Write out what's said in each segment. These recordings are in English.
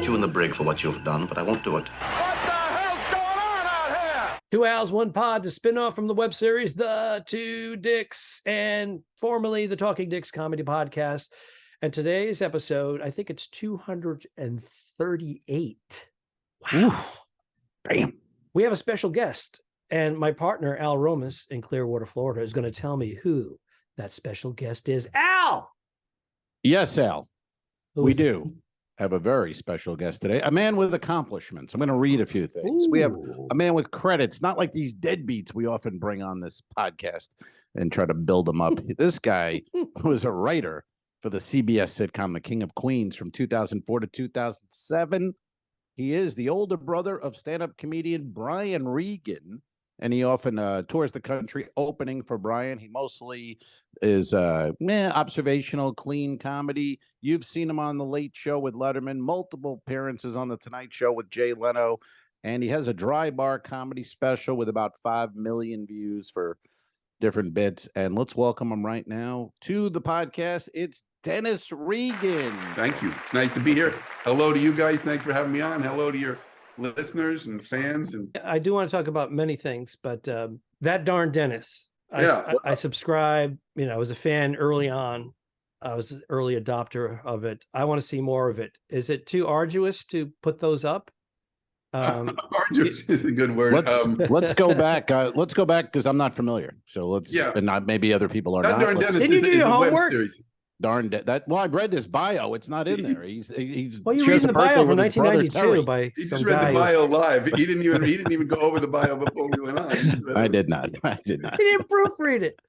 You in the brig for what you've done, but I won't do it. What the hell's going on out here? Two Owls, One Pod, the spinoff from the web series The Two Dicks, and formerly the Talking Dicks Comedy Podcast. And today's episode, I think it's 238. Wow. Ooh, bam. We have a special guest, and my partner, Al Romas, in Clearwater, Florida, is going to tell me who that special guest is. Al! Yes, Al. Who We is it? do have a very special guest today, a man with accomplishments. I'm going to read a few things. We have Ooh. a man with credits, not like these deadbeats we often bring on this podcast and try to build them up. This guy was a writer for the CBS sitcom The King of Queens from 2004 to 2007. He is the older brother of stand-up comedian Brian Regan, and he often tours the country opening for Brian. He mostly is observational, clean comedy. You've seen him on The Late Show with Letterman, multiple appearances on The Tonight Show with Jay Leno, and he has a dry bar comedy special with about 5 million views for different bits. And let's welcome him right now to the podcast. It's Dennis Regan. Thank you. It's nice to be here. Hello to you guys. Thanks for having me on. Hello to your listeners and fans. And I do want to talk about many things, but that darn Dennis, I subscribe, I was a fan early on. I was an early adopter of it. I want to see more of it. Is it too arduous to put those up? Arduous is a good word. Let's go back. Let's go back because I'm not familiar. So let's, and not, maybe other people are that not. darn Dennis Did you do your homework? Darn that. Well, I read this bio. It's not in there. He's well, you're reading the bio from 1992 by he some just read guy. the bio live. He didn't even go over the bio before we went on. I did not. He didn't proofread it.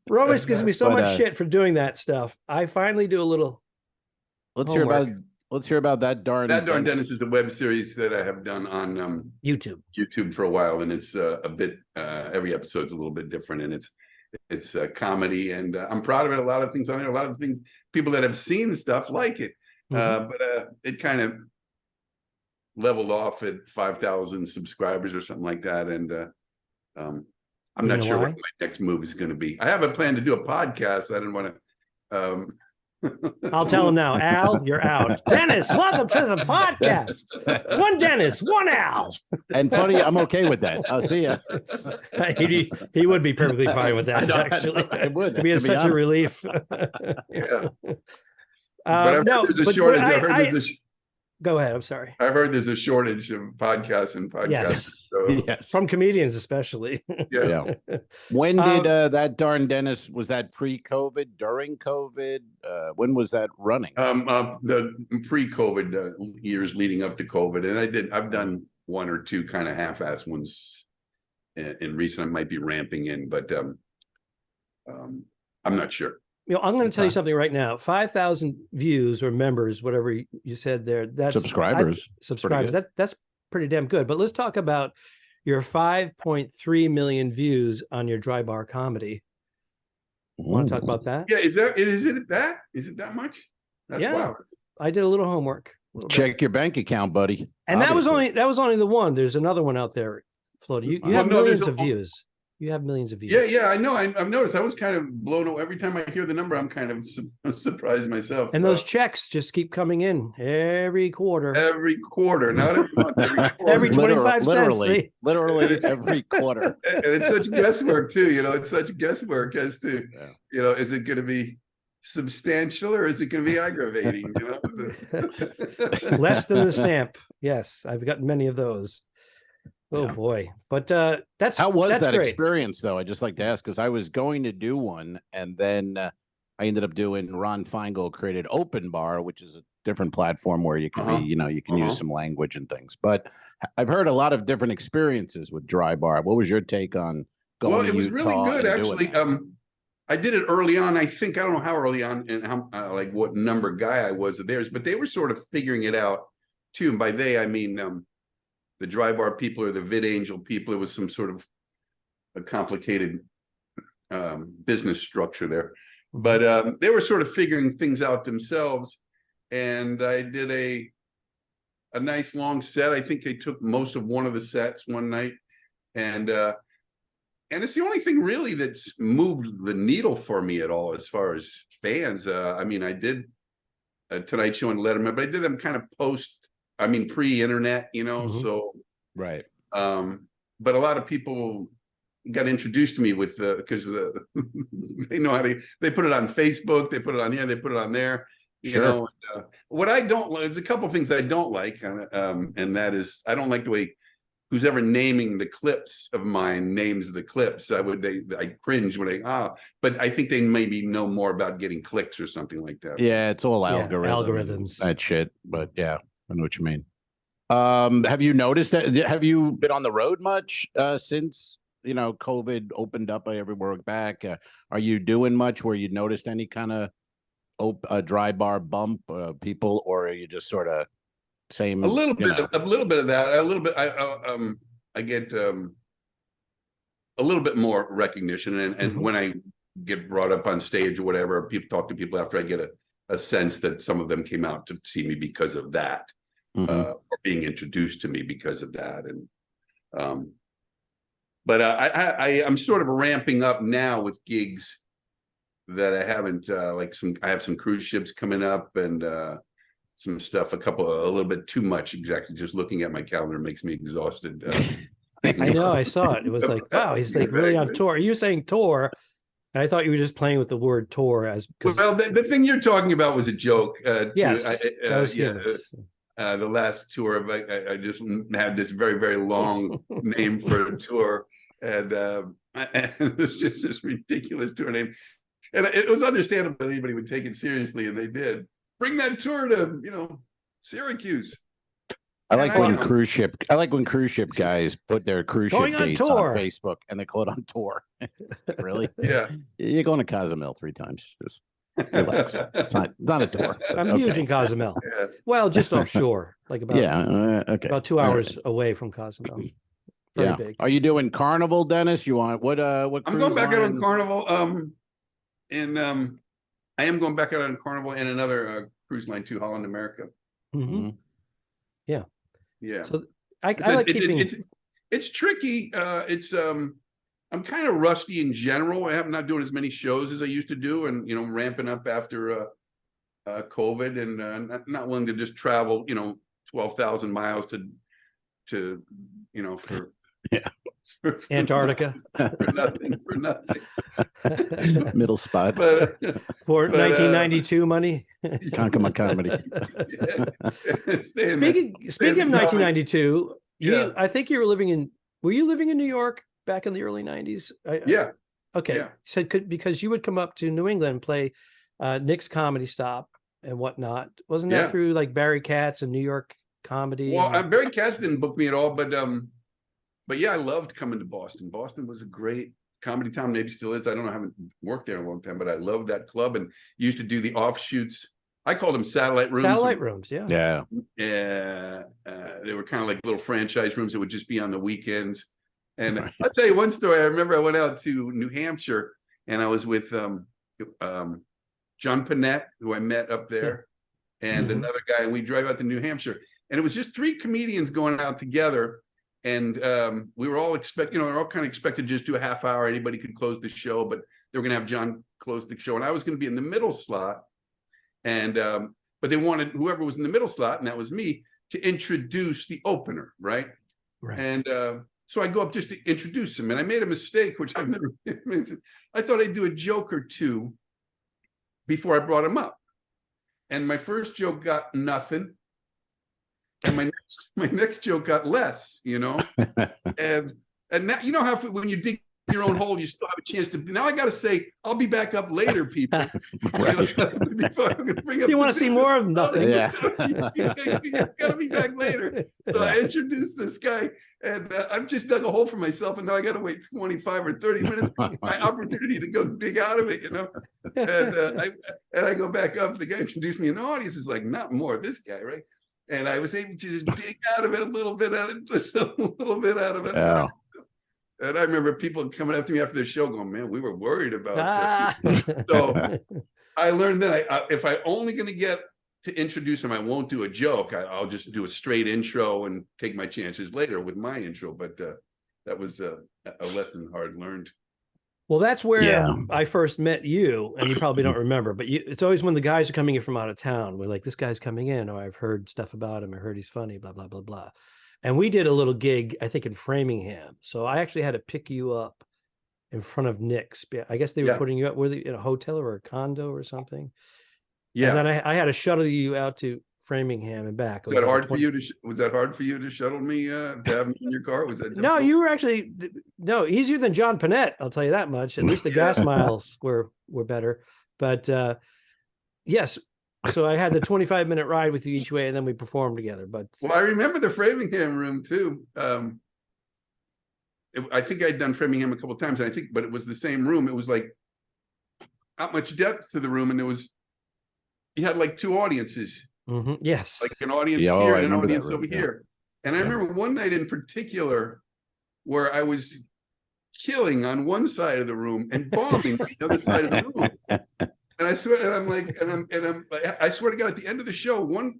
Romas gives me so much shit for doing that stuff. I finally do a little. Let's homework. hear about that darn. That darn Dennis is a web series that I have done on YouTube for a while, and it's a bit. Every episode's a little bit different, and it's comedy, and I'm proud of it. A lot of things on there. A lot of things people that have seen the stuff like it, but it kind of leveled off at 5,000 subscribers or something like that, and I'm not sure what my next move is going to be. I have a plan to do a podcast. I didn't want to. I'll tell him now. Al, you're out. Dennis, welcome to the podcast. One Dennis, one Al. And funny, I'm okay with that. I'll see ya. He would be perfectly fine with that. Actually, I would. It'd be such a relief. Yeah. But there's a shortage. Go ahead. I'm sorry. I've heard there's a shortage of podcasts and podcasts. Yes. So. Yes. From comedians, especially. Yeah. When did that darn Dennis, was that pre-COVID, during COVID? When was that running? The pre-COVID years leading up to COVID. And I've done one or two kind of half-ass ones in recent. I might be ramping in, but I'm not sure. I'm going to tell you something right now. 5,000 views or members, whatever you said there. That's subscribers. That's pretty damn good. But let's talk about your 5.3 million views on your dry bar comedy. Want to talk about that? Yeah. Is it that much? Wow. I did a little homework. Check your bank account, buddy. And that was only the one. There's another one out there, Floaty. You have millions of views. You have millions of views. Yeah, I know. I've noticed. I was kind of blown away. Every time I hear the number, I'm kind of surprised myself. And those checks just keep coming in every quarter. Every quarter, not every month. Every quarter. Every 25 cents. Literally every quarter. And it's such guesswork, too. It's such guesswork as to, is it going to be substantial or is it going to be aggravating? Less than the stamp. Yes, I've got many of those. Oh boy. But that's how was that great. Experience though? I just like to ask because I was going to do one and then I ended up doing Ron Feingold created Open Bar, which is a different platform where you can be, you can use some language and things. But I've heard a lot of different experiences with dry bar. What was your take on going to Utah? Well, it was really good actually. I did it early on. I don't know how early on and how like what number guy I was of theirs, but they were sort of figuring it out too. And by they, I mean the dry bar people or the Vid Angel people. It was some sort of a complicated business structure there, but they were sort of figuring things out themselves. And I did a nice long set. I think they took most of one of the sets one night, and And it's the only thing really that's moved the needle for me at all as far as fans. I mean, I did a Tonight Show and Letterman, but I did them kind of pre-internet, so. Right. But a lot of people got introduced to me with because they know how they put it on Facebook, they put it on here, they put it on there. You know, what I don't like, there's a couple of things I don't like, and that is I don't like the way who's ever naming the clips of mine names the clips. I cringe when but I think they maybe know more about getting clicks or something like that. Yeah, it's all algorithms. That shit. But yeah, I know what you mean. Have you noticed that? Have you been on the road much since COVID opened up everywhere back? Are you doing much where you noticed any kind of dry bar bump people, or are you just sort of same? A little bit of that. A little bit. I get a little bit more recognition, and when I get brought up on stage or whatever, people talk to people after, I get a sense that some of them came out to see me because of that. Or being introduced to me because of that, and but I'm sort of ramping up now with gigs that I haven't I have some cruise ships coming up and some stuff, a little bit too much. Exactly, just looking at my calendar makes me exhausted. I know, I saw it. It was like, wow, he's like really on tour. You're saying tour, and I thought you were just playing with the word tour well, the thing you're talking about was a joke. Yes, that was humorous. The last tour, I just had this very, very long name for a tour, and it was just this ridiculous tour name. And it was understandable that anybody would take it seriously, and they did. Bring that tour to, Syracuse. I like when cruise ship guys put their cruise ship dates on Facebook, and they call it on tour. Really? Yeah. You're going to Cozumel 3 times. Just relax. It's not a tour. I'm huge in Cozumel. Yeah. Well, just offshore, like about about 2 hours away from Cozumel. Very big. Are you doing Carnival, Dennis? You want what? I'm going back out on Carnival. I am going back out on Carnival and another cruise line too, Holland America. Yeah. Yeah. So I like keeping. It's tricky. I'm kind of rusty in general. I'm not doing as many shows as I used to do, and ramping up after COVID, and not willing to just travel 12,000 miles to for Antarctica for nothing. Middle spot for 1992 money. Conquer comedy. Speaking of 1992, I think you were living in. Were you living in New York back in the early 90s? Yeah. Okay. Yeah. So because you would come up to New England and play Nick's Comedy Stop and whatnot. Wasn't that through like Barry Katz and New York Comedy? Well, Barry Katz didn't book me at all, but yeah, I loved coming to Boston. Boston was a great comedy town, maybe still is. I don't know, I haven't worked there in a long time, but I loved that club and used to do the offshoots. I called them satellite rooms. Satellite rooms, yeah. Yeah. They were kind of like little franchise rooms that would just be on the weekends. And I'll tell you one story. I remember I went out to New Hampshire and I was with John Panette, who I met up there, and another guy, and we drive out to New Hampshire. And it was just 3 comedians going out together. And we were all they're all kind of expected to just do a half hour. Anybody could close the show, but they were going to have John close the show. And I was going to be in the middle slot. And but they wanted whoever was in the middle slot, and that was me, to introduce the opener, right? And so I go up just to introduce him, and I made a mistake, which I've never made. I thought I'd do a joke or two before I brought him up, and my first joke got nothing, and my next joke got less, and now how when you dig your own hole, you still have a chance to. Now I got to say, I'll be back up later, people. You want to see more of nothing? Yeah, you got to be back later. So I introduced this guy, and I've just dug a hole for myself, and now I got to wait 25 or 30 minutes for my opportunity to go dig out of it, And I go back up. The guy introduced me in the audience. Is like, not more of this guy, right? And I was able to just dig out of it a little bit, just a little bit out of it. Yeah. And I remember people coming up to me after the show going, man, we were worried about this. So I learned that if I'm only going to get to introduce him, I won't do a joke. I'll just do a straight intro and take my chances later with my intro. But that was a lesson hard learned. Well, that's where I first met you, and you probably don't remember, but it's always when the guys are coming in from out of town. We're like, this guy's coming in, or I've heard stuff about him. I heard he's funny, blah, blah, blah, blah. And we did a little gig, I think, in Framingham. So I actually had to pick you up in front of Nick's. I guess they were putting you up, were they in a hotel or a condo or something? Yeah. And then I had to shuttle you out to Framingham and back. Was that hard for you to? Was that hard for you to shuttle me? To have me in your car? Was that difficult? No? You were actually easier than John Panette. I'll tell you that much. At least the gas miles were better. But yes, so I had the 25-minute ride with you each way, and then we performed together. But I remember the Framingham room too. I think I'd done Framingham a couple of times, but it was the same room. It was like not much depth to the room, and you had like two audiences. Mm-hmm. Yes, like an audience here and an audience over here. And I remember one night in particular where I was killing on one side of the room and bombing the other side of the room. And I swear, I swear to God, at the end of the show, one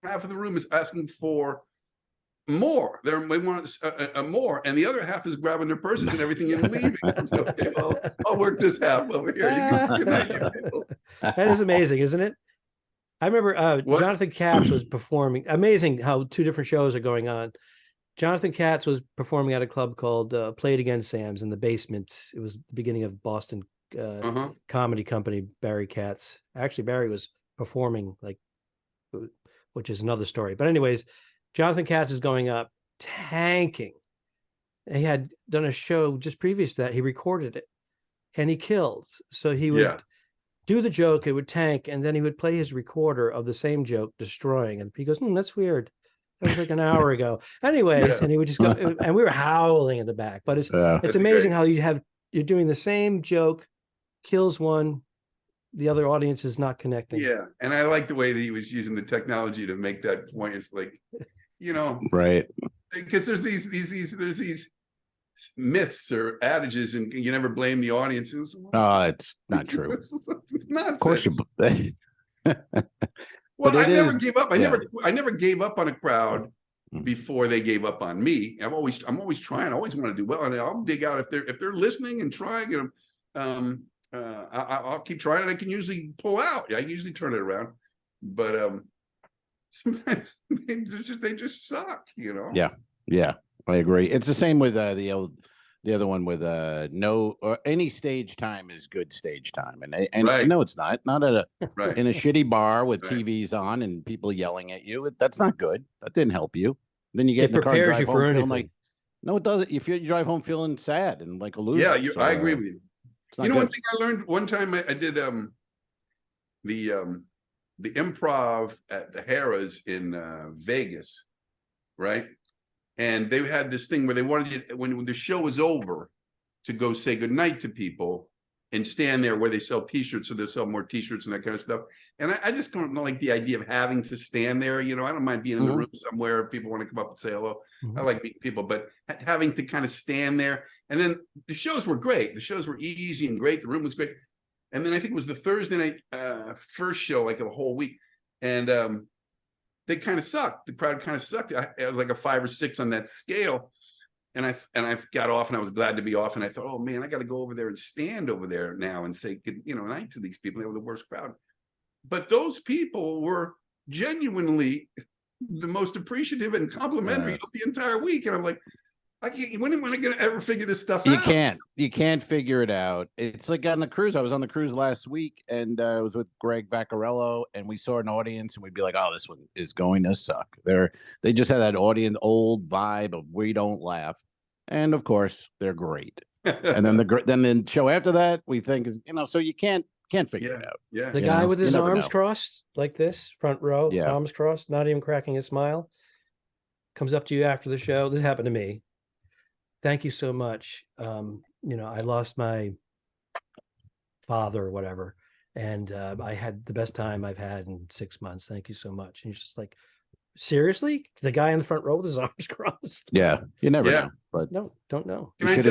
half of the room is asking for more. They want more, and the other half is grabbing their purses and everything and leaving. So, okay, well, I'll work this half over here. That is amazing, isn't it? I remember Jonathan Katz was performing. Amazing how two different shows are going on. Jonathan Katz was performing at a club called Play It Again Sam's in the basement. It was the beginning of Boston comedy company, Barry Katz. Actually, Barry was performing, which is another story. But anyways, Jonathan Katz is going up, tanking. He had done a show just previous to that. He recorded it, and he killed. So he would do the joke, it would tank, and then he would play his recorder of the same joke, destroying. And he goes, that's weird. That was like an hour ago. Anyways, and he would just go, and we were howling in the back. But it's amazing how you're doing the same joke, kills one, the other audience is not connecting. Yeah, and I like the way that he was using the technology to make that point. It's like, right? Because there's these myths or adages, and you never blame the audience. It's not true. Of course you. Well, I never gave up. I never gave up on a crowd before they gave up on me. I'm always trying. I always want to do well, and I'll dig out if they're listening and trying. I'll keep trying, and I can usually pull out. I usually turn it around, but sometimes they just suck. Yeah, I agree. It's the same with the other one with any stage time is good stage time, and no, it's not in a shitty bar with TVs on and people yelling at you. That's not good. That didn't help you. Then you get in the car and drive home feeling like, no, it doesn't. You drive home feeling sad and like a loser. Yeah, I agree with you. One thing I learned one time, I did the improv at the Harrah's in Vegas, right? And they had this thing where they wanted you, when the show was over, to go say goodnight to people and stand there where they sell T-shirts, so they'll sell more T-shirts and that kind of stuff. And I just don't like the idea of having to stand there. I don't mind being in the room somewhere if people want to come up and say hello. I like meeting people, but having to kind of stand there. And then the shows were great. The shows were easy and great. The room was great. And then I think it was the Thursday night first show, like a whole week. And they kind of sucked. The crowd kind of sucked. I was like a 5 or 6 on that scale. And I got off, and I was glad to be off. And I thought, oh man, I got to go over there and stand over there now and say good, night to these people. They were the worst crowd. But those people were genuinely the most appreciative and complimentary of the entire week. And I'm like, when am I going to ever figure this stuff out? You can't figure it out. It's like on the cruise. I was on the cruise last week, and I was with Greg Vaccarello, and we saw an audience, and we'd be like, oh, this one is going to suck. They just had that audience old vibe of we don't laugh. And of course, they're great. And then the show after that, we think is, so you can't figure it out. Yeah. The guy with his arms crossed like this, front row, arms crossed, not even cracking a smile, comes up to you after the show. This happened to me. Thank you so much. I lost my father or whatever, and I had the best time I've had in 6 months. Thank you so much. And he's just like, seriously? The guy in the front row with his arms crossed? Yeah, you never know. But no, don't know. I'll tell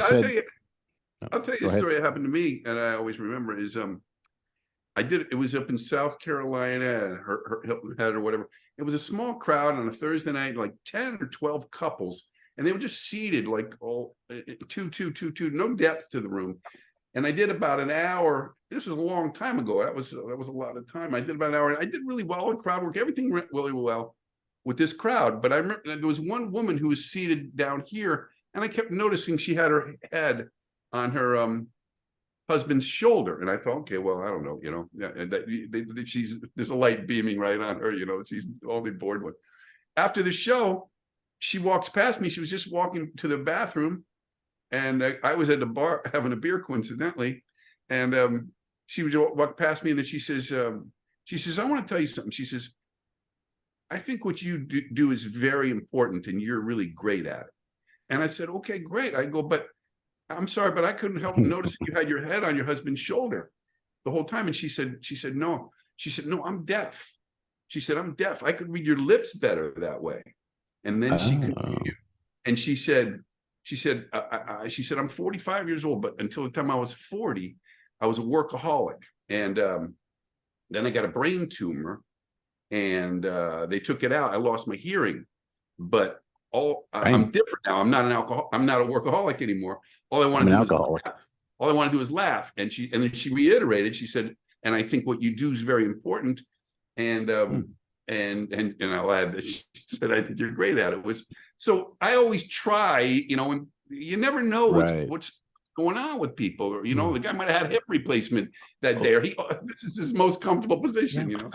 you a story that happened to me, and I always remember is it was up in South Carolina, Hilton Head or whatever. It was a small crowd on a Thursday night, like 10 or 12 couples. and they were just seated like two, no depth to the room. And I did about an hour. This was a long time ago. That was a lot of time. I did about an hour, and I did really well with crowd work. Everything went really well with this crowd. But I remember there was one woman who was seated down here, and I kept noticing she had her head on her husband's shoulder, and I thought, okay, well, I don't know, there's a light beaming right on her, she's only bored with. After the show, she walks past me. She was just walking to the bathroom, and I was at the bar having a beer, coincidentally, and she would walk past me, and then she says, I want to tell you something. She says, I think what you do is very important, and you're really great at it. And I said, okay, great. I go, but I'm sorry, but I couldn't help noticing you had your head on your husband's shoulder the whole time. And she said, no. She said, no, I'm deaf. She said, I'm deaf. I could read your lips better that way. And then she continued. And she said, I'm 45 years old, but until the time I was 40, I was a workaholic. And then I got a brain tumor, and they took it out. I lost my hearing, but I'm different now. I'm not an alcohol. I'm not a workaholic anymore. All I want to do is laugh. All I want to do is laugh. And then she reiterated. She said, and I think what you do is very important. And I'll add that she said, I think you're great at it. So I always try, and you never know what's going on with people. The guy might have had hip replacement that day, or this is his most comfortable position.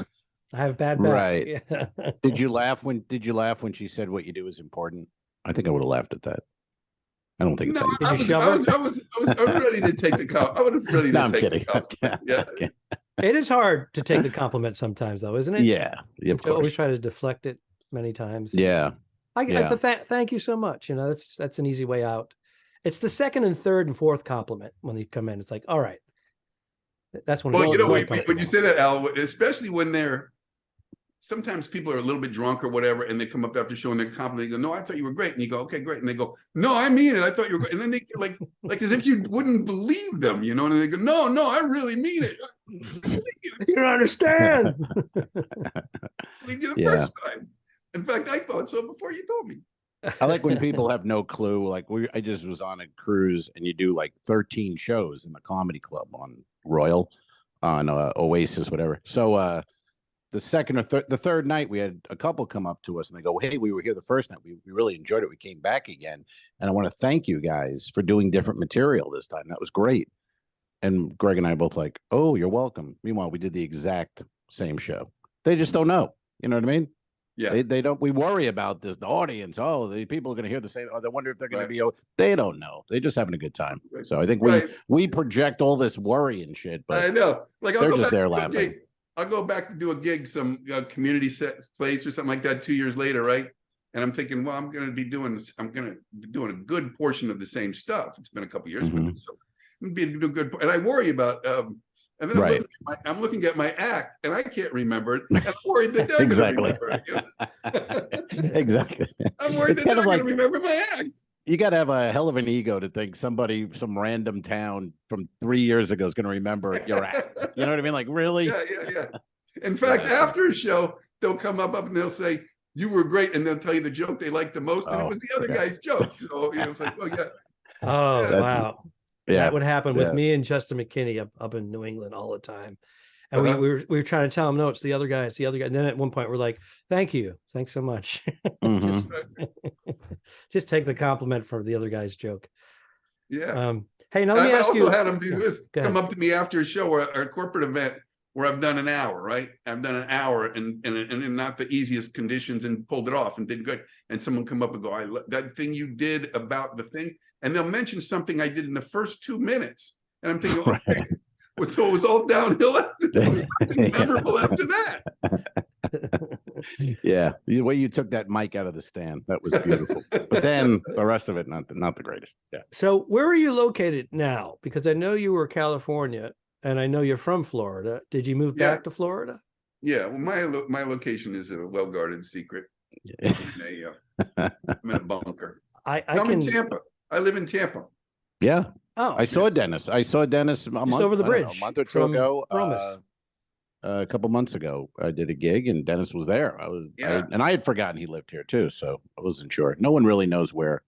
I have bad back. Right. Yeah. Did you laugh when she said what you do is important? I think I would have laughed at that. I don't think no, it's I was ready to take the compliment. I was ready to I'm kidding. Yeah. It is hard to take the compliment sometimes, though, isn't it? Yeah. Of course. I always try to deflect it many times. Yeah. Thank you so much. That's an easy way out. It's the second and third and fourth compliment when you come in. It's like, all right. That's when. Well, when you say that, Al, especially when sometimes people are a little bit drunk or whatever, and they come up after showing their compliment. They go, "No, I thought you were great," and you go, "Okay, great," and they go, "No, I mean it. I thought you were great," and then they like as if you wouldn't believe them, and they go, "No, I really mean it." You don't understand. Believe you the first time. In fact, I thought so before you told me. I like when people have no clue. Like I just was on a cruise, and you do like 13 shows in the comedy club on Royal, on Oasis, whatever. So the second or the third night, we had a couple come up to us, and they go, "Hey, we were here the first night. We really enjoyed it. We came back again, and I want to thank you guys for doing different material this time. That was great." And Greg and I are both like, "Oh, you're welcome." Meanwhile, we did the exact same show. They just don't know. You know what I mean? Yeah. They don't. We worry about this. The audience. Oh, the people are going to hear the same. Oh, they wonder if they're going to be. They don't know. They're just having a good time. Right. So I think we project all this worry and shit. But I know. Like they're just there laughing. I'll go back to do a gig, some community place or something like that 2 years later, right? And I'm thinking, well, I'm going to be doing a good portion of the same stuff. It's been a couple of years, but so I'm going to be a good. And I worry about. And then I'm looking at my act, and I can't remember it. I'm worried that they're going to remember it. Exactly. I'm worried that they're going to remember my act. You got to have a hell of an ego to think somebody, some random town from 3 years ago is going to remember your act. You know what I mean? Like, really? Yeah. In fact, after a show, they'll come up and they'll say, "You were great," and they'll tell you the joke they liked the most, and it was the other guy's joke. So it's like, oh yeah. Oh wow. Yeah. That would happen with me and Justin McKinney up in New England all the time. And we were trying to tell him, no, it's the other guy. It's the other guy. And then at one point we're like, thank you. Thanks so much. Just take the compliment for the other guy's joke. Yeah. Hey, now let me ask you. I also had him do this. Come up to me after a show or a corporate event where I've done an hour, right? I've done an hour and in not the easiest conditions and pulled it off and did good. And someone come up and go, that thing you did about the thing. And they'll mention something I did in the first 2 minutes. And I'm thinking, okay. So it was all downhill. It was memorable after that. Yeah, the way you took that mic out of the stand, that was beautiful. But then the rest of it, not the greatest. Yeah. So where are you located now? Because I know you were California, and I know you're from Florida. Did you move back to Florida? Yeah. Well, my location is a well-guarded secret. I'm in a bunker. I'm in Tampa. I live in Tampa. Yeah. Oh, I saw Dennis. Just over the bridge, a month or two ago. Romas. A couple months ago, I did a gig and Dennis was there. I had forgotten he lived here too, so I wasn't sure. No one really knows where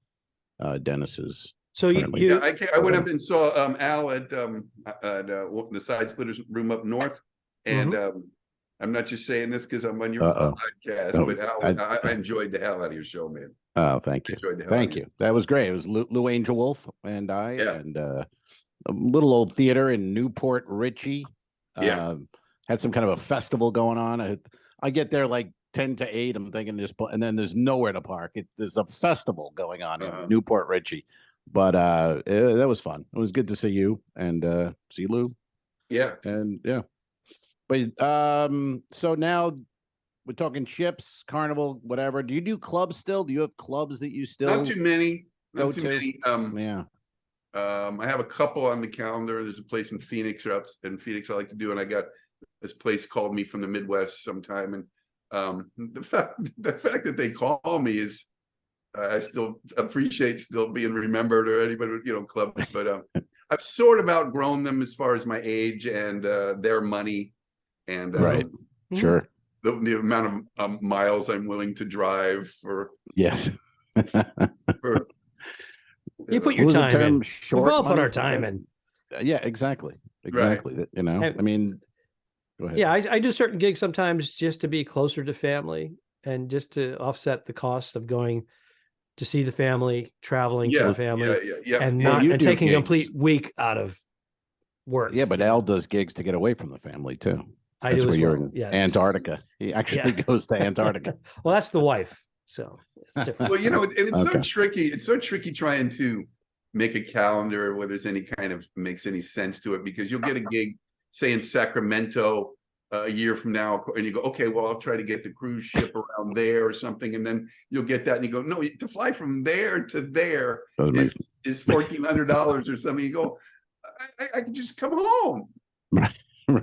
Dennis is. So Yeah, I went up and saw Al at the Side Splitters room up north, and I'm not just saying this because I'm on your podcast, but Al, I enjoyed the hell out of your show, man. Oh, thank you, thank you. That was great. It was Lou Angel Wolf and I, and a little old theater in Newport Richie. Had some kind of a festival going on. I get there like 10 to 8. I'm thinking and then there's nowhere to park. There's a festival going on in Newport Richie. But that was fun. It was good to see you and see Lou. Yeah. And but so now we're talking ships, Carnival, whatever. Do you do clubs still? Do you have clubs that you still? Not too many. Not too many. I have a couple on the calendar. There's a place in Phoenix I like to do, and I got this place called me from the Midwest sometime. And the fact that they call me is I still appreciate still being remembered, or anybody, clubs, but I've sort of outgrown them as far as my age and their money and right. Sure. The amount of miles I'm willing to drive for. Yes. You put your time in. Short We've all put our time in. Yeah, exactly. Right. I mean, go ahead. Yeah, I do certain gigs sometimes just to be closer to family and just to offset the cost of going to see the family, traveling to the family, and taking a complete week out of work. Yeah, but Al does gigs to get away from the family too. I do as you're well. in Yes. Antarctica. He actually goes to Antarctica. Well, that's the wife. So it's different. Well, it's so tricky. It's so tricky trying to make a calendar where there's any kind of makes any sense to it, because you'll get a gig, say in Sacramento a year from now, and you go, okay, well, I'll try to get the cruise ship around there or something, and then you'll get that, and you go, no, to fly from there to there is $1,400 or something. You go, I can just come home. Right.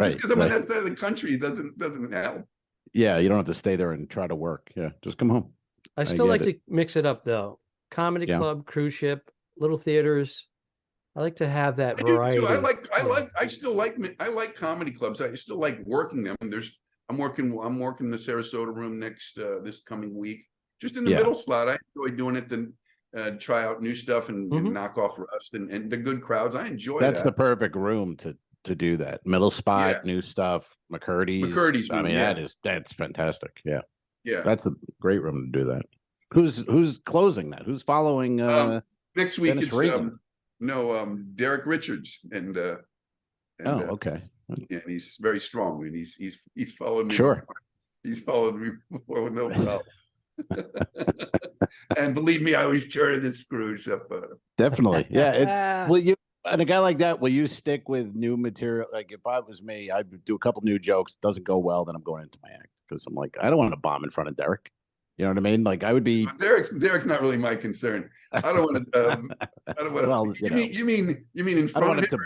Just because I'm on that side of the country doesn't help. Yeah, you don't have to stay there and try to work. Yeah, just come home. I still like to mix it up though. Comedy club, cruise ship, little theaters. I like to have that variety. I still like comedy clubs. I still like working them. I'm working the Sarasota room next this coming week. Just in the middle slot. I enjoy doing it to try out new stuff and knock off rust and the good crowds. I enjoy That's the perfect room to do that. Middle spot, new stuff, McCurdy's. I mean, that's fantastic. Yeah. Yeah. That's a great room to do that. Who's closing that? Who's following next week? Dennis It's Regan? Derek Richards and okay. Yeah, he's very strong, and he's followed me. Sure. He's followed me before with no problem. And believe me, I was turning the screws up. Definitely. Yeah. Will you? And a guy like that, will you stick with new material? Like if I was me, I'd do a couple new jokes. Doesn't go well, then I'm going into my act, because I'm like, I don't want to bomb in front of Derek. You know what I mean? Like I would be. Derek's not really my concern. I don't want to. I don't want to. Well, you mean in front of him,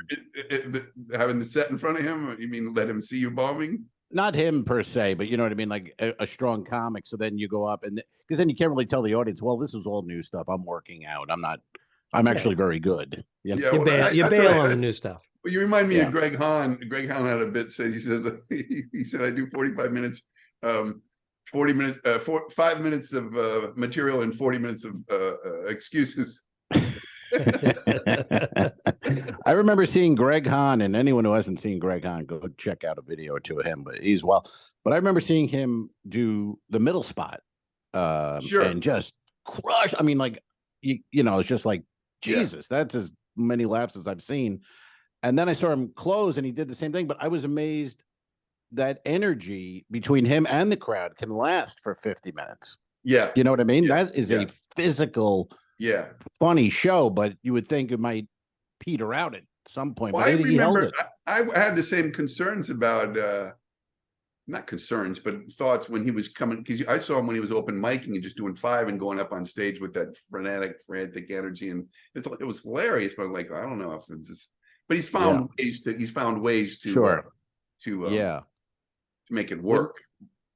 having the set in front of him? Or you mean let him see you bombing? Not him per se, but you know what I mean, like a strong comic. So then you go up, and because then you can't really tell the audience, well, this is all new stuff. I'm working out. I'm actually very good. You know? You bail on the new stuff. Well, you remind me of Greg Hahn. Greg Hahn had a bit said he said I do 45 minutes, 40 minutes, 5 minutes of material and 40 minutes of excuses. I remember seeing Greg Hahn, and anyone who hasn't seen Greg Hahn, go check out a video or two of him. But But I remember seeing him do the middle spot, and just crush. I mean, like you know, it's just like Jesus. That's as many laughs as I've seen. And then I saw him close, and he did the same thing. But I was amazed that energy between him and the crowd can last for 50 minutes. Yeah, you know what I mean. That is a physical. Funny show, but you would think it might peter out at some point. Well, I remember I had the same concerns about not concerns, but thoughts when he was coming, because I saw him when he was open micing and just doing 5 and going up on stage with that frantic energy, and it was hilarious. But like, I don't know if it's just, but he's found ways to make it work.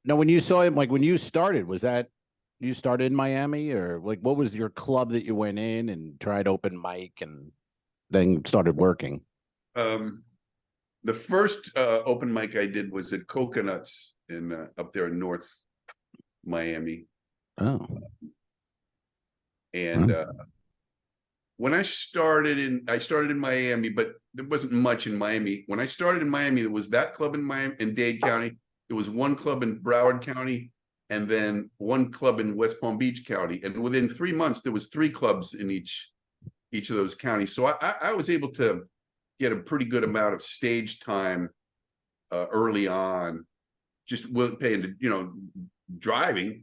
Now, when you saw him, like when you started, was that you started in Miami, or like what was your club that you went in and tried open mic and then started working? The first open mic I did was at Coconuts in up there in North Miami. Oh. And when I started in Miami, but there wasn't much in Miami. When I started in Miami, there was that club in Miami, in Dade County. There was one club in Broward County, and then one club in West Palm Beach County. And within 3 months, there was 3 clubs in each of those counties. So I was able to get a pretty good amount of stage time early on, just paying, driving,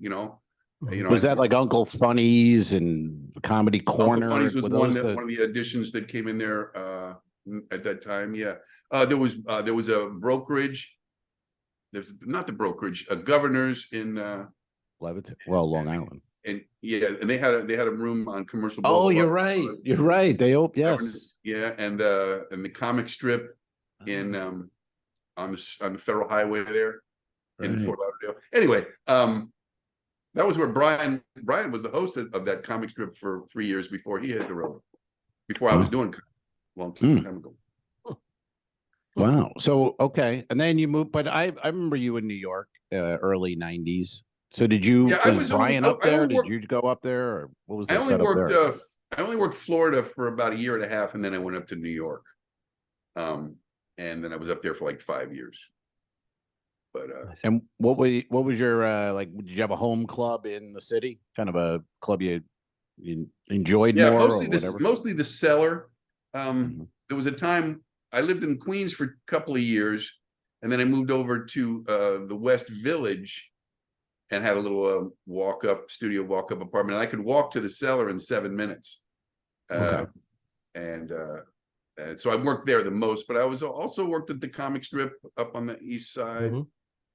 Was that like Uncle Funny's and Comedy Corner? Uncle Funny's was one of the additions that came in there at that time. Yeah. There was a brokerage. There's not the brokerage, a Governor's in Leviton. Well, Long Island. And and they had a room on Commercial Oh, Boulevard. you're right. You're right. They opened, yes. Yeah, and the comic strip in on the Federal Highway there in Fort Lauderdale. Anyway, that was where Brian was the host of that comic strip for 3 years before he hit the road. Before I was doing a long time ago. Wow. So okay, and then you moved, but I remember you in New York, early '90s. So did you? Yeah, was Brian up there? Did you go up there, or what was the setup there? I only worked Florida for about a year and a half, and then I went up to New York. And then I was up there for like 5 years. But and what was your like? Did you have a home club in the city? Kind of a club you enjoyed more, mostly the Cellar. There was a time I lived in Queens for a couple of years, and then I moved over to the West Village and had a little studio walk-up apartment. And I could walk to the Cellar in 7 minutes. And so I worked there the most, but I was also worked at the comic strip up on the East Side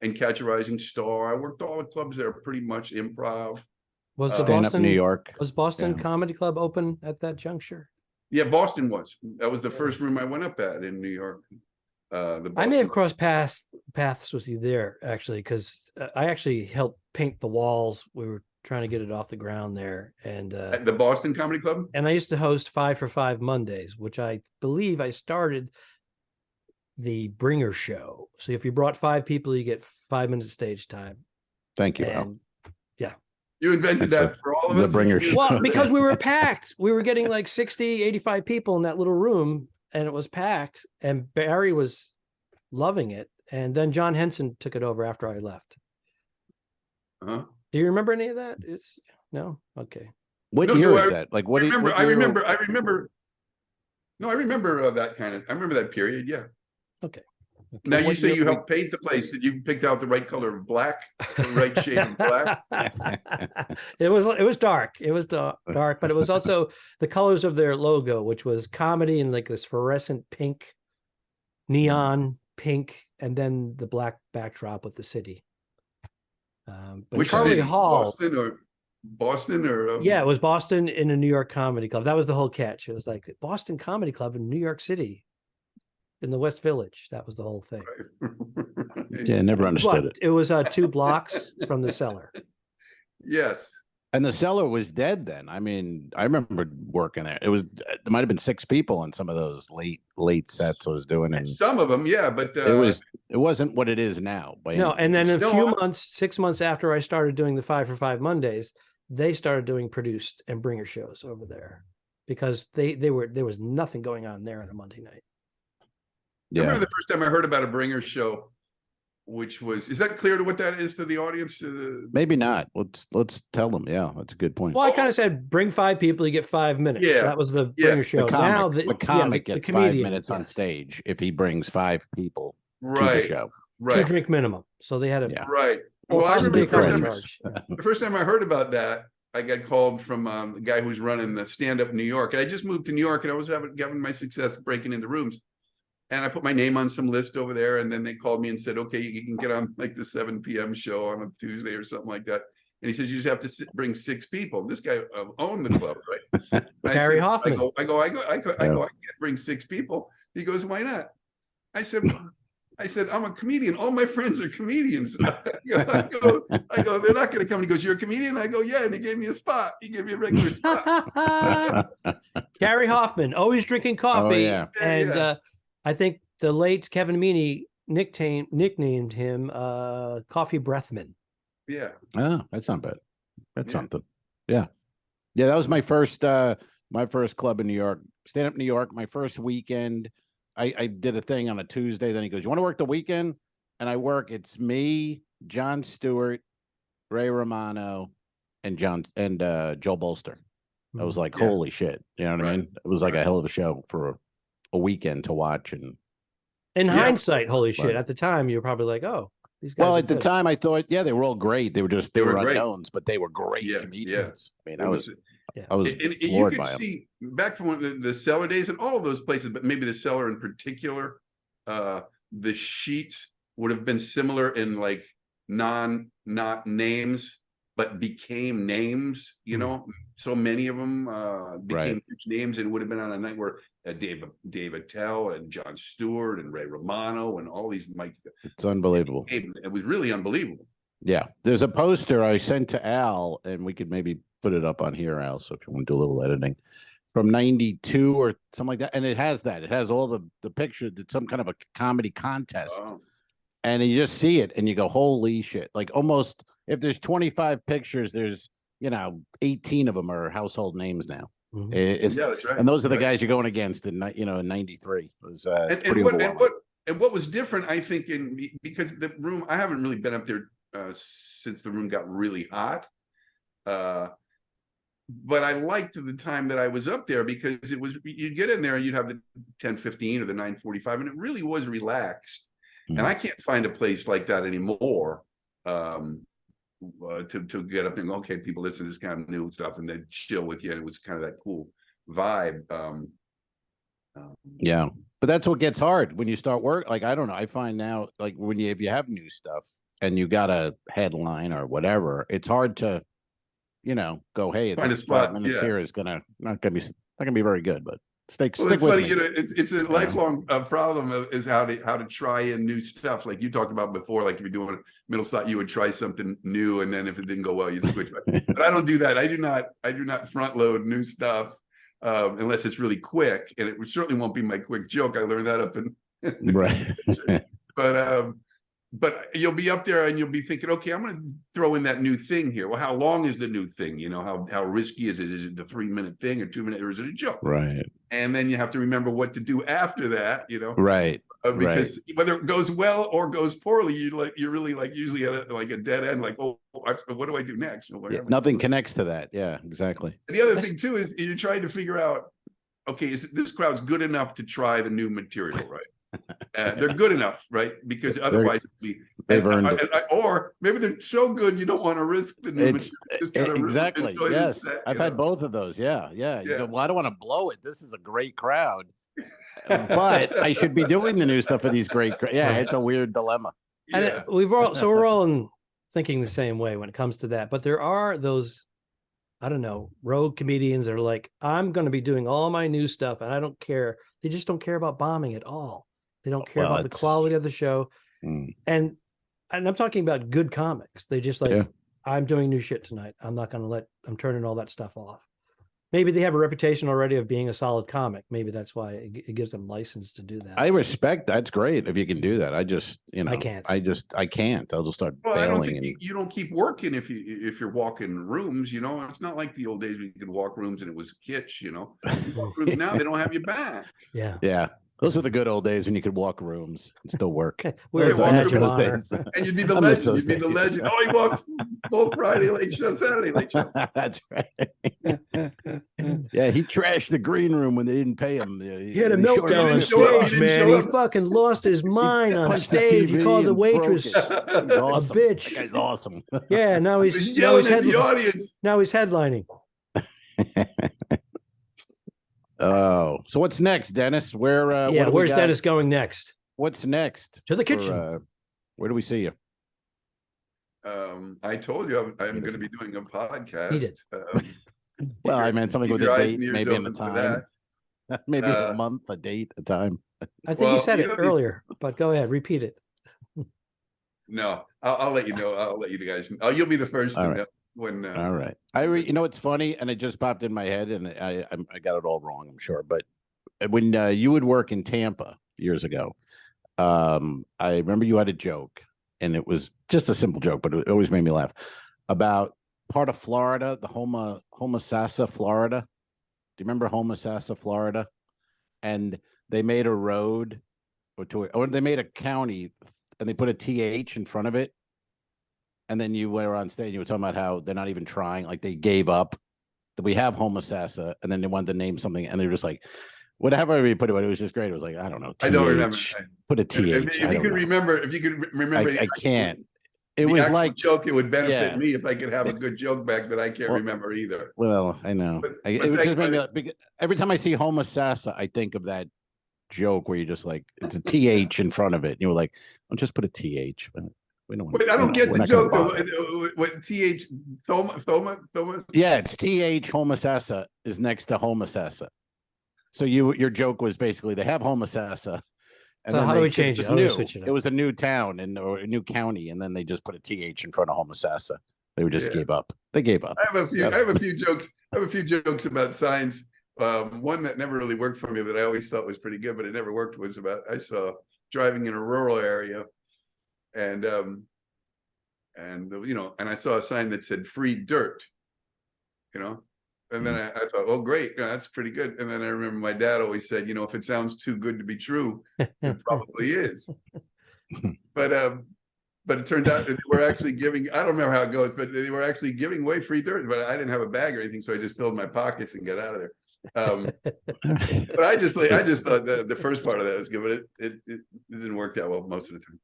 and Catch a Rising Star. I worked all the clubs there, pretty much improv. Was the Boston, New York? Was Boston Comedy Club open at that juncture? Yeah, Boston was. That was the first room I went up at in New York. I may have crossed paths with you there, actually, because I actually helped paint the walls. We were trying to get it off the ground there. And at the Boston Comedy Club? And I used to host 5 for 5 Mondays, which I believe I started the bringer show. So if you brought 5 people, you get 5 minutes of stage time. Thank you. And, yeah. You invented that for all of us? Well, because we were packed. We were getting like 60, 85 people in that little room, and it was packed, and Barry was loving it. And then John Henson took it over after I left. Do you remember any of that? No? Okay. What year is that? Like what? I remember that kind of. I remember that period. Yeah. Okay. Now you say you helped paint the place. Did you pick out the right color of black, the right shade of black? It was dark. It was dark, but it was also the colors of their logo, which was comedy in like this fluorescent pink, neon pink, and then the black backdrop with the city. But which Charlie city? Hall, Boston or yeah, it was Boston in a New York Comedy Club. That was the whole catch. It was like Boston Comedy Club in New York City. In the West Village, that was the whole thing. Yeah, never understood it. It was 2 blocks from the Cellar. Yes, and the Cellar was dead then. I mean, I remember working there. There might have been 6 people in some of those late sets I was doing, and some of them, yeah, but it wasn't what it is now. And then a few months, 6 months after I started doing the 5 for 5 Mondays, they started doing produced and bringer shows over there because there was nothing going on there on a Monday night. Yeah. I remember the first time I heard about a bringer show, which is that clear to what that is to the audience? Maybe not. Let's tell them. Yeah, that's a good point. Well, I kind of said bring 5 people, you get 5 minutes. Yeah, that was the bringer show. Now the comic gets 5 minutes on stage if he brings 5 people to the show. Right, 2 drink minimum. So they had right. Well, I remember the first time I heard about that, I got called from the guy who's running the stand-up in New York. And I just moved to New York, and I was having my success breaking into rooms. And I put my name on some list over there, and then they called me and said, okay, you can get on like the 7 p.m. show on a Tuesday or something like that. And he says, you just have to bring 6 people. This guy owned the club, right? Harry Hoffman. I go, I can't bring 6 people. He goes, why not? I said, I'm a comedian. All my friends are comedians. I go, they're not going to come. He goes, you're a comedian? I go, yeah. And he gave me a spot. He gave me a regular spot. Gary Hoffman, always drinking coffee. Oh, yeah. And I think the late Kevin Meaney nicknamed him Coffee Breathman. Yeah. Oh, that's not bad. That's something. Yeah. Yeah, that was my first My first club in New York, Stand Up New York, my first weekend, I did a thing on a Tuesday. Then he goes, "You want to work the weekend?" And I work. It's me, Jon Stewart, Ray Romano, and Joe Bolster. I was like, holy shit. You know what I mean? It was like a hell of a show for a weekend to watch. And in hindsight, holy shit. At the time, you were probably like, oh, these guys. Well, at the time, I thought, they were all great. They were unknowns, but they were great Yeah, comedians. I mean, It I was and you floored could by them. see back from the Cellar days and all of those places, but maybe the Cellar in particular, the sheets would have been similar in like not names, but became names, you know. So many of them became huge names, and it would have been on a night where Dave Attell and Jon Stewart and Ray Romano and all these It's unbelievable. It was really unbelievable. Yeah, there's a poster I sent to Al, and we could maybe put it up on here, Al. So if you want to do a little editing, from '92 or something like that, and it has that. It has all the picture. That's some kind of a comedy contest, and you just see it, and you go, "Holy shit!" Like almost, if there's 25 pictures, there's 18 of them are household names now. Yeah, that's right. And those are the guys you're going against in '93. It was and what was different, I think, because the room, I haven't really been up there since the room got really hot. But I liked the time that I was up there because it was, you'd get in there and you'd have the 10:15 or the 9:45, and it really was relaxed. And I can't find a place like that anymore. To get up and go, okay, people listen to this kind of new stuff, and they chill with you, and it was kind of that cool vibe. Yeah, but that's what gets hard when you start work. Like, I don't know, I find now, like if you have new stuff and you got a headline or whatever, it's hard to go, hey, this 5 minutes here is not gonna be very good, but stick it's with funny, me. It's a lifelong problem is how to try in new stuff. Like you talked about before, like if you're doing a middle slot, you would try something new, and then if it didn't go well, you'd switch. But I don't do that. I do not front load new stuff unless it's really quick, and it certainly won't be my quick joke. I learned that up in right. But you'll be up there and you'll be thinking, okay, I'm going to throw in that new thing here. Well, how long is the new thing? How risky is it? Is it the 3-minute thing or 2-minute, or is it a joke? Right. And then you have to remember what to do after that, Right. Because whether it goes well or goes poorly, you're really like usually at a dead end. Like, oh, what do I do next? Nothing connects to that. Yeah, exactly. And the other thing too is you're trying to figure out, okay, this crowd's good enough to try the new material, right? They're good enough, right? Because otherwise, they've earned it. Or maybe they're so good you don't want to risk the new material. Exactly. Yes, I've had both of those. Yeah. You go, well, I don't want to blow it. This is a great crowd, but I should be doing the new stuff for these great. It's a weird dilemma. And we're all thinking the same way when it comes to that. But there are those, I don't know, rogue comedians that are like, I'm going to be doing all my new stuff, and I don't care. They just don't care about bombing at all. They don't care about the quality of the show. And I'm talking about good comics. They just I'm doing new shit tonight. I'm turning all that stuff off. Maybe they have a reputation already of being a solid comic. Maybe that's why it gives them license to do that. I respect that's great if you can do that. I just, I can't. I can't. I'll just start bailing. I don't think you don't keep working if you're walking rooms. It's not like the old days when you could walk rooms and it was kitsch. Walk rooms now, they don't have you back. Yeah. Those were the good old days when you could walk rooms and still work. We're those days. And you'd be the legend. You'd be the legend. Oh, he walked both Friday late show, Saturday late show. That's right. Yeah, he trashed the green room when they didn't pay him. He had a meltdown on stage, man. He fucking lost his mind on stage. He called the waitress a bitch. That guy's awesome. Yeah, now he's yelling at the audience. Now he's headlining. Oh, so what's next, Dennis? Where's Dennis going next? What's next? To the kitchen. Where do we see you? I told you I'm going to be doing a podcast. He did. Well, I meant something with a date, maybe in a time. Maybe a month, a date, a time. I think you said it earlier, but go ahead, repeat it. No, I'll let you know. I'll let you guys know. You'll be the first to know. All right. It's funny, and it just popped in my head, and I got it all wrong, I'm sure. But when you would work in Tampa years ago, I remember you had a joke, and it was just a simple joke, but it always made me laugh, about part of Florida, the Homosassa, Florida. you remember Homosassa, Florida? And they made a road, or they made a county, and they put a TH in front of it. And then you were on stage, you were talking about how they're not even trying, like they gave up. That we have Homosassa, and then they wanted to name something, and they were just like, whatever you put it, it was just great. It was like, I don't know. TH, I don't remember. Put a TH. If you could remember, I can't. It the was actual like joke. It would benefit me if I could have a good joke back that I can't remember either. Well, I know. It just made me, every time I see Homosassa, I think of that joke where you just like it's a TH in front of it. And you were like, I'll just put a TH. We don't want. Wait, I don't get the joke. What TH? Thoma? Yeah, it's TH. Homosassa is next to Homosassa. So your joke was basically they have Homosassa. And so how do we change it? How do we switch it up? It was a new town or a new county, and then they just put a TH in front of Homosassa. They just gave up. They gave up. I have a few jokes. I have a few jokes about signs. One that never really worked for me that I always thought was pretty good, but it never worked was about I saw driving in a rural area, and I saw a sign that said "free dirt," And then I thought, oh, great, that's pretty good. And then I remember my dad always said, if it sounds too good to be true, it probably is. But it turned out that they were actually giving, I don't remember how it goes, but they were actually giving away free dirt. But I didn't have a bag or anything, so I just filled my pockets and got out of there. But I just thought the first part of that was good, but it didn't work that well most of the time.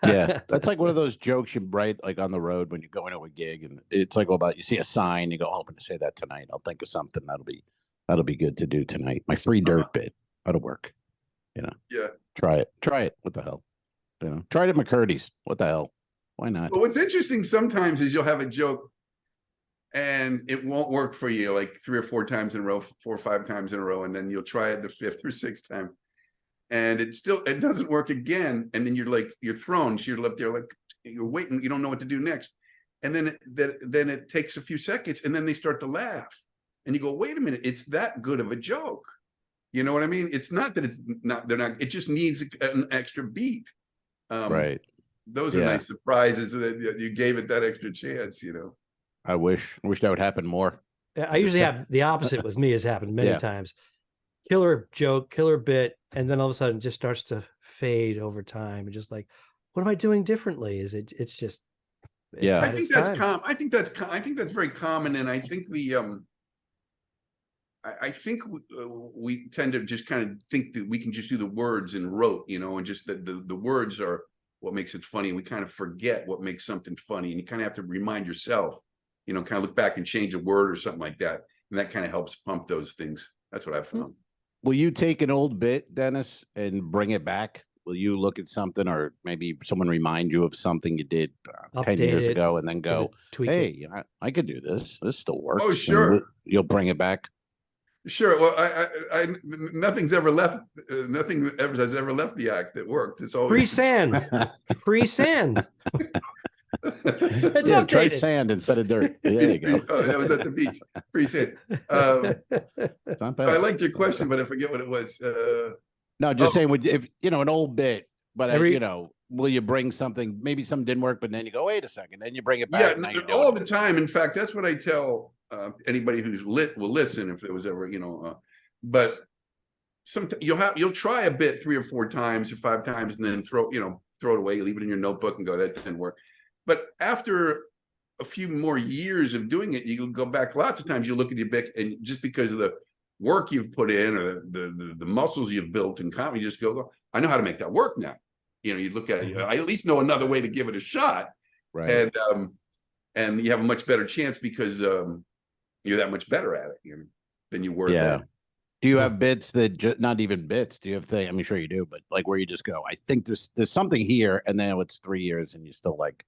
Yeah, that's like one of those jokes you write like on the road when you go into a gig, and it's like all about you see a sign, you go, "Oh, I'm going to say that tonight. I'll think of something that'll be good to do tonight." My free dirt bit that'll work. Yeah. Try it. What the hell? Try it at McCurdy's. What the hell? Why not? Well, what's interesting sometimes is you'll have a joke and it won't work for you like 3 or 4 times in a row, 4 or 5 times in a row, and then you'll try it the 5th or 6th time. And it doesn't work again. And then you're thrown. So you're left there like you're waiting. You don't know what to do next. And then it takes a few seconds and then they start to laugh. And you go, wait a minute, it's that good of a joke. You know what I mean? It's not that it just needs an extra beat. Right. Those are nice surprises that you gave it that extra chance, I wish that would happen more. I usually have the opposite with me has happened many times. Killer joke, killer bit, and then all of a sudden it just starts to fade over time. And just like, what am I doing differently? It's just I think that's common. I think that's very common, and I think we tend to just kind of think that we can just do the words in rote, and just that the words are what makes it funny. We kind of forget what makes something funny, and you kind of have to remind yourself, kind of look back and change a word or something like that, and that kind of helps pump those things. That's what I've found. Will you take an old bit, Dennis, and bring it back? Will you look at something, or maybe someone remind you of something you did 10 years ago, and then go, "Hey, I could do this. This still works." Oh, sure. You'll bring it back. Sure. Well, nothing has ever left the act that worked. It's always free sand. Free sand. It's updated. Try sand instead of dirt. There you go. That was at the beach. Free sand. I liked your question, but I forget what it was. No, just saying, if an old bit, but will you bring something? Maybe something didn't work, but then you go, wait a second, then you bring it back. Yeah, all the time. In fact, that's what I tell anybody who's will listen if there was ever, but sometimes you'll try a bit 3 or 4 times or 5 times, and then throw it away, leave it in your notebook, and go, that didn't work. But after a few more years of doing it, you go back. Lots of times you look at your bit, and just because of the work you've put in or the muscles you've built in comedy, you just go, I know how to make that work now. You look at it, I at least know another way to give it a shot. Right. And you have a much better chance because you're that much better at it than you were then. Do you have bits that not even bits? Do you have things? I mean, sure you do, but like where you just go, I think there's something here, and then it's 3 years, and you still like,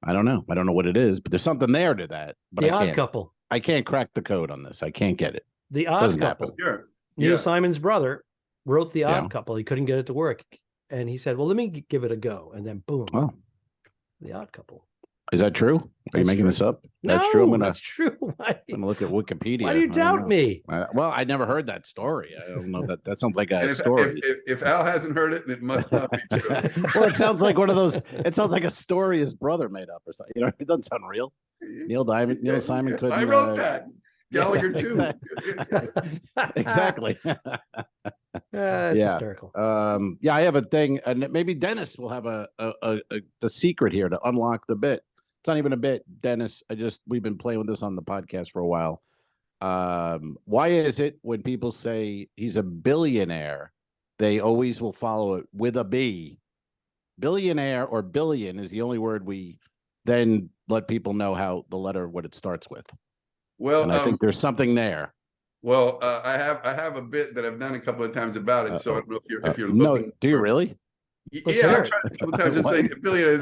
I don't know what it is, but there's something there to that. But The Odd Couple. I can't crack the code on this. I can't get it. The Odd Couple. Sure. Neil Simon's brother wrote The Odd Couple. He couldn't get it to work, and he said, "Well, let me give it a go." And then boom, The Odd Couple. Is that true? Are you making this up? That's true. That's true. I'm gonna look at Wikipedia. Why do you doubt me? Well, I never heard that story. I don't know that sounds like a story. If Al hasn't heard it, it must not be true. Well, it sounds like one of those. It sounds like a story his brother made up or something. It doesn't sound real. Neil Simon couldn't. I wrote that. Gallagher too. Exactly. That's hysterical. Yeah, I have a thing, and maybe Dennis will have the secret here to unlock the bit. It's not even a bit, Dennis. We've been playing with this on the podcast for a while. Why is it when people say he's a billionaire, they always will follow it with a B? Billionaire or billion is the only word we then let people know how the letter, what it starts with. Well, and I think there's something there. Well, I have a bit that I've done a couple of times about it. So I don't know if you're looking. No, do you really? Yeah, I've tried a couple of times to say billionaire.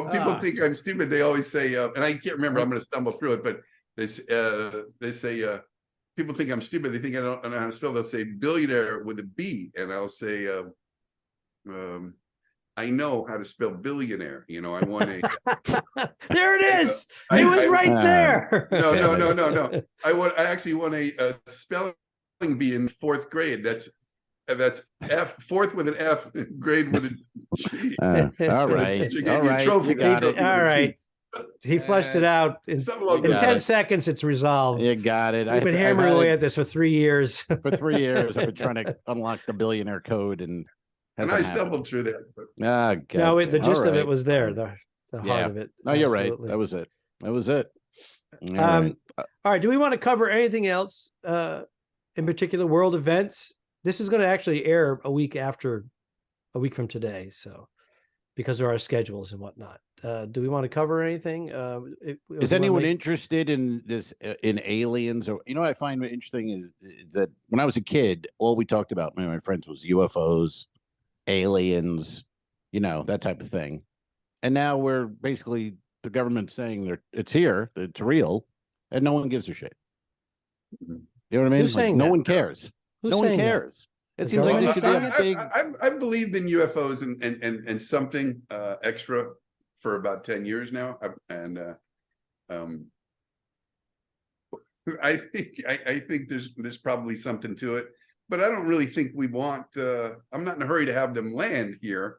People think I'm stupid. They always say, and I can't remember. I'm going to stumble through it, but they say people think I'm stupid. They think I don't know how to spell. They'll say billionaire with a B, and I'll say I know how to spell billionaire. You know, I want a. There it is. It was right there. No. I actually want a spelling bee in fourth grade. That's F, fourth with an F, grade with a G. All right. All right. He fleshed it out in 10 seconds. It's resolved. You got it. I've been hammering away at this for 3 years. For 3 years, I've been trying to unlock the billionaire code, and I stumbled through that. No, the gist of it was there. The heart of it. No, you're right. That was it. All right. Do we want to cover anything else? In particular, world events. This is going to actually air a week from today. So, because of our schedules and whatnot. Do we want to cover anything? Is anyone interested in this, in aliens? Or, what I find interesting is that when I was a kid, all we talked about, my friends, was UFOs, aliens, that type of thing. And now we're basically, the government saying it's here, it's real, and no one gives a shit. You know what I mean? Who's saying no that? one cares. Who's no one saying cares. That? It seems like there should be a big. I've believed in UFOs and something extra for about 10 years now, I think there's probably something to it, but I don't really think we want. I'm not in a hurry to have them land here,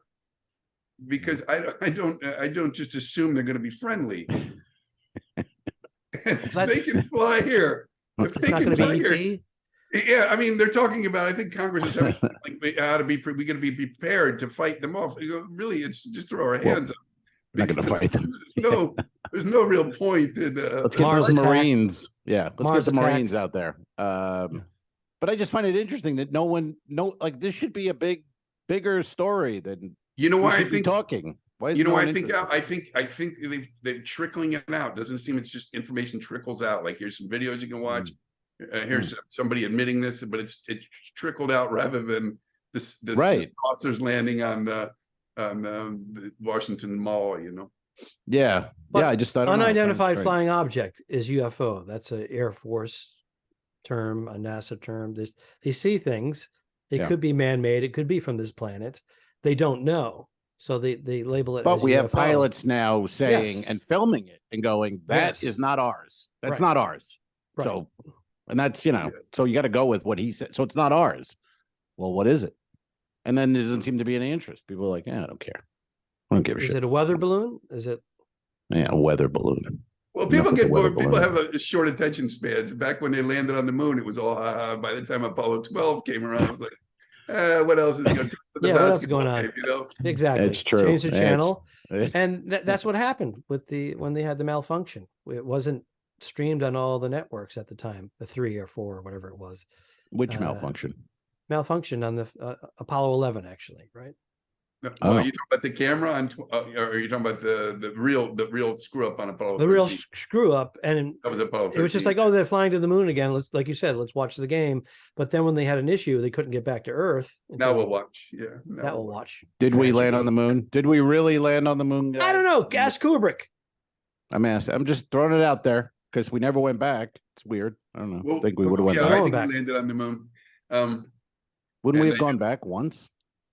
because I don't just assume they're going to be friendly. They can fly here. If they can fly here. Yeah, I mean, they're talking about. I think Congress is having like how to be. We're going to be prepared to fight them off. Really, it's just throw our hands up. We're not going to fight them. There's no real point in. Let's get those Marines. Yeah, let's get the Marines out there. But I just find it interesting that like this should be a bigger story than why I think talking. Why is I think they're trickling it out. Doesn't seem it's just information trickles out. Like here's some videos you can watch. Here's somebody admitting this, but it's trickled out rather than this right. saucers landing on the Washington Mall. Yeah, but I just thought unidentified flying object is UFO. That's an Air Force term, a NASA term. They see things. It could be man-made. It could be from this planet. They don't know, so they label it. But as we UFO. have pilots now saying and filming it and going, "That is not ours. That's not ours." Right. So. And that's, so you got to go with what he said. So it's not ours. Well, what is it? And then there doesn't seem to be any interest. People are like, I don't care. I don't give a shit. Is it a weather balloon? Is it? Yeah, a weather balloon. Well, people get bored. People have a short attention spans. Back when they landed on the moon, it was all, by the time Apollo 12 came around, I was like, what else is going to what else is going on? Exactly. It's true. Change the channel. And that's what happened with when they had the malfunction. It wasn't streamed on all the networks at the time, the 3 or 4 or whatever it was. Which malfunction? Malfunction on the Apollo 11, actually, right? Are you talking about the camera or are you talking about the real screw up on Apollo 13? The real screw up, and that was Apollo 13. It was just like, they're flying to the moon again. Like you said, let's watch the game. But then when they had an issue, they couldn't get back to Earth. Now we'll watch. Yeah, that we'll watch. Did we land on the moon? Did we really land on the moon, guys? I don't know. Ask Kubrick. I'm just throwing it out there. Because we never went back. It's weird. I don't know. Well, I think we would have went back. I think we landed on the moon. Wouldn't we have gone back once?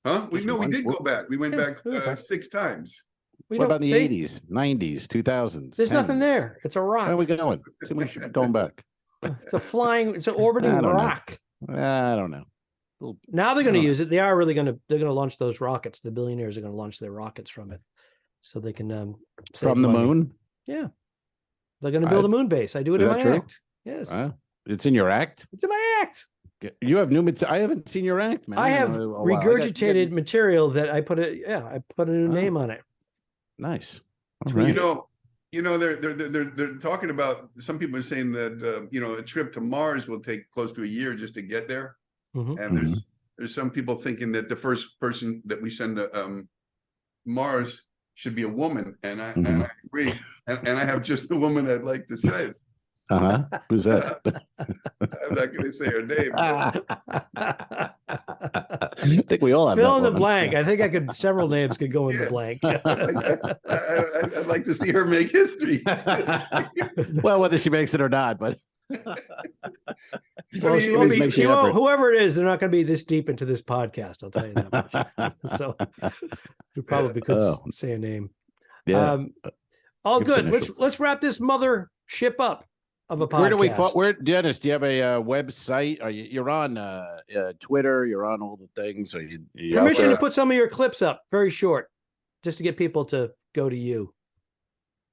Huh? We did go back. We went back 6 times. What about in the 80s, 90s, 2000s? There's 10s? nothing there. It's a rock. Where are we going? We should be going back. It's an orbiting rock. I don't know. Now they're going to use it. They're going to launch those rockets. The billionaires are going to launch their rockets from it. So they can from the moon? Yeah. They're going to build a moon base. I do it in my act. Yes. It's in your act. It's in my act. You have new material. I haven't seen your act, man. I have regurgitated material that I put a new name on it. Nice. Right. They're talking about, some people are saying that a trip to Mars will take close to a year just to get there. And there's some people thinking that the first person that we send to Mars should be a woman, and I agree. And I have just the woman I'd like to say. Who's that? I'm not going to say her name. I think we all have fill in the blank. I think several names could go in the blank. I'd like to see her make history. Well, whether she makes it or not, but whoever it is, they're not going to be this deep into this podcast. I'll tell you that much. So we probably could say a name. Yeah. All good. Let's wrap this mothership up of a podcast. Where do we? Where, Dennis? Do you have a website? You're on Twitter. You're on all the things. Are you permission to put some of your clips up, very short, just to get people to go to you.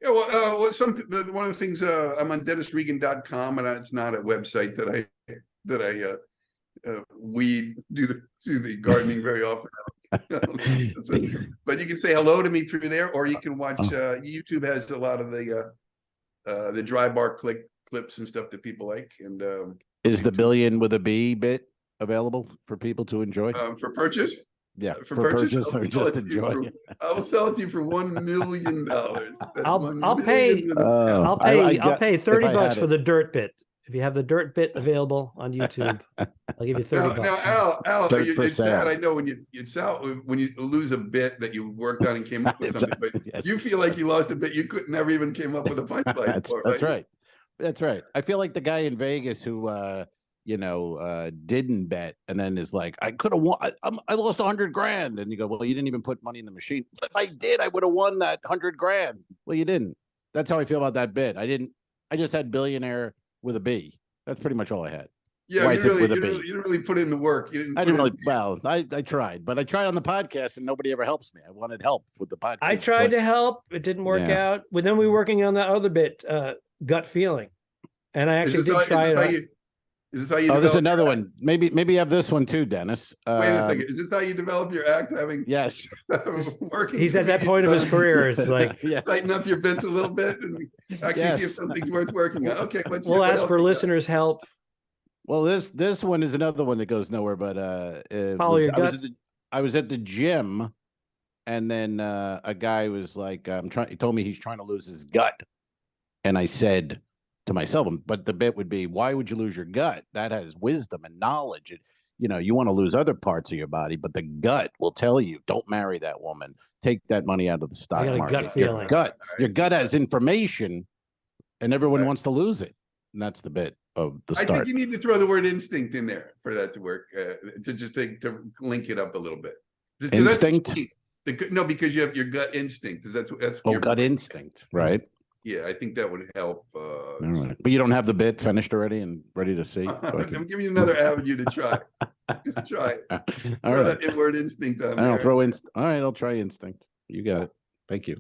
Yeah, well, one of the things, I'm on DennisRegan.com, and it's not a website that I weed do the gardening very often. But you can say hello to me through there, or you can watch. YouTube has a lot of the dry bar clips and stuff that people like. And is the billion with a B bit available for people to enjoy for purchase? Yeah, for purchase, I will sell it to you for $1 million. I'll pay $30 for the dirt bit. If you have the dirt bit available on YouTube, I'll give you $30. Now, Al, it's sad. I know when you lose a bit that you worked on and came up with something, but you feel like you lost a bit you could never even came up with a punchline. That's right. That's right. I feel like the guy in Vegas who didn't bet and then is like, I could have won. I lost $100,000, and you go, well, you didn't even put money in the machine. If I did, I would have won that $100,000. Well, you didn't. That's how I feel about that bit. I just had billionaire with a B. That's pretty much all I had. Yeah, you didn't really put in the work. I tried, but I tried on the podcast and nobody ever helps me. I wanted help with the podcast. I tried to help. It didn't work out. But then we were working on that other bit, gut feeling. And I actually did try it. Is this how you? Oh, there's another one. Maybe have this one too, Dennis. Wait a second. Is this how you develop your act? Yes. Working. He's at that point of his career. It's like tighten up your bits a little bit and actually see if something's worth working on. Okay, we'll ask for listeners' help. Well, this one is another one that goes nowhere. But follow your gut. I was at the gym, and then a guy was like, he told me he's trying to lose his gut, and I said to myself, but the bit would be, why would you lose your gut? That has wisdom and knowledge. You want to lose other parts of your body, but the gut will tell you, don't marry that woman. Take that money out of the stock market. I got a gut feeling. Your gut has information, and everyone wants to lose it. And that's the bit of the start. I think you need to throw the word instinct in there for that to work, to link it up a little bit. Instinct? No, because you have your gut instinct. That's gut instinct, right? Yeah, I think that would help. All right. But you don't have the bit finished already and ready to see? I'm giving you another avenue to try. Just try it. All right. That inward instinct on there. I'll throw all right, I'll try instinct. You got it. Thank you.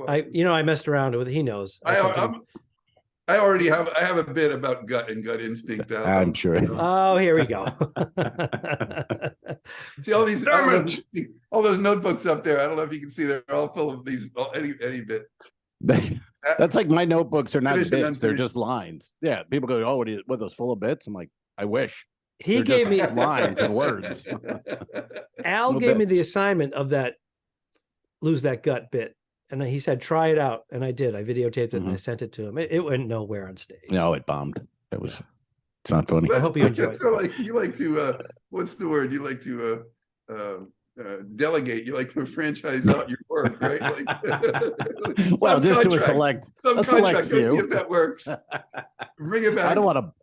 I messed around with it. He knows. I have a bit about gut and gut instinct. I'm sure. Oh, here we go. See all these, all those notebooks up there. I don't know if you can see, they're all full of these, any bit. That's like my notebooks are not bits; they're just lines. Yeah, people go, "Oh, what are those full of bits?" I'm like, I wish. He gave me lines and words. Al gave me the assignment of that lose that gut bit, and he said, "Try it out," and I did. I videotaped it and I sent it to him. It went nowhere on stage. No, it bombed. It's not funny. I hope you enjoyed it. So you like to what's the word? You like to delegate. You like to franchise out your work, right? Well, just to a select few. Go see if that works. Bring it back. I don't want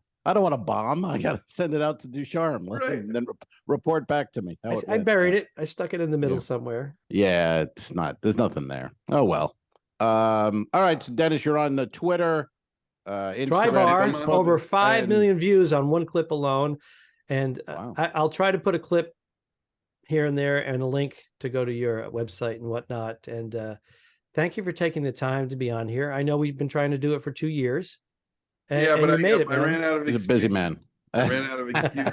to bomb. I got to send it out to Ducharme, and then report back to me. I buried it. I stuck it in the middle somewhere. Yeah, it's not. There's nothing there. Oh well. All right, so Dennis, you're on the Twitter. Dry bar, over 5 million views on one clip alone, and wow. I'll try to put a clip here and there and a link to go to your website and whatnot. And thank you for taking the time to be on here. I know we've been trying to do it for 2 years. And, yeah, but I made it. I ran out of excuses. He's a busy man. I ran out of excuses,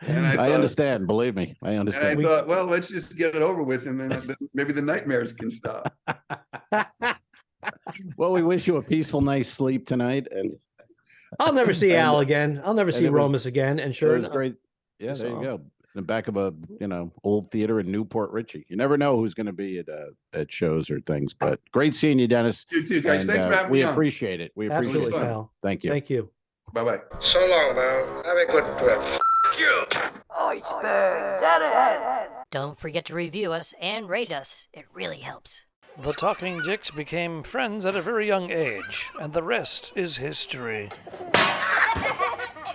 and I understand. Believe me, I understand. And I thought, well, let's just get it over with, and then maybe the nightmares can stop. Well, we wish you a peaceful night's sleep tonight, and I'll never see Al again. I'll never see Romas again. And sure, it was great. Yeah, there you go. In the back of a old theater in Newport Richie. You never know who's going to be at shows or things. But great seeing you, Dennis. You too, guys. Thanks for having me on. We appreciate it. We appreciate Absolutely, it. pal. Thank you. Thank you. Bye-bye. So long, man. Have a good trip. Iceberg Dennis. Don't forget to review us and rate us. It really helps. The Talking Dicks became friends at a very young age, and the rest is history.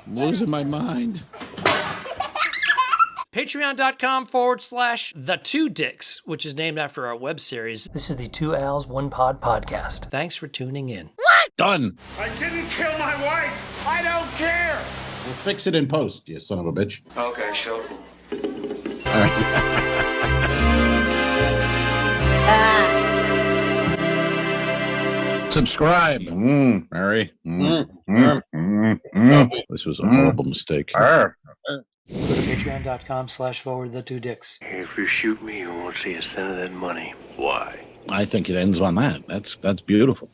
I'm losing my mind. Patreon.com/The2Dicks, which is named after our web series. This is the Two Al's One Pod podcast. Thanks for tuning in. What? Done. I didn't kill my wife. I don't care. We'll fix it in post, you son of a bitch. Okay, sure. All right. Subscribe. Mary. This was a horrible mistake. Go to patreon.com/forward-the-2dicks. If you shoot me, you won't see a cent of that money. Why? I think it ends on that. That's beautiful.